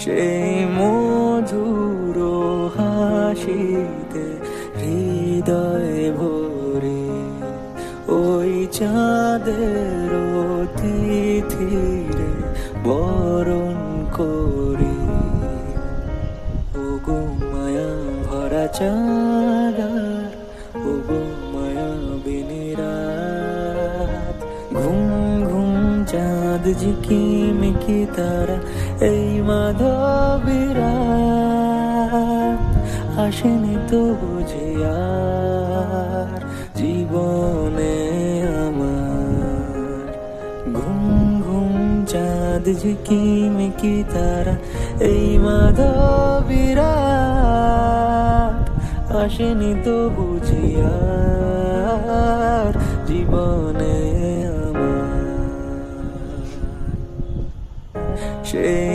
সেই মধুর হাসিতে হৃদয় ভরে ওই চাঁদের তিথিরে বরণ করি। ওগো মায়া ভরা চাঁদার, ওগো মায়া বিনিরাত, ঘুম ঘুম চাঁদ ঝিকিমিকি তারা, এই মাধবীরাত আসেনি তো বুঝি আর জীবনে আমার। ঘুম ঘুম চাঁদ ঝিকিমিকি তারা, এই মাধবীরাত আসেনি তো বুঝি আর জীবনে আমার। সেই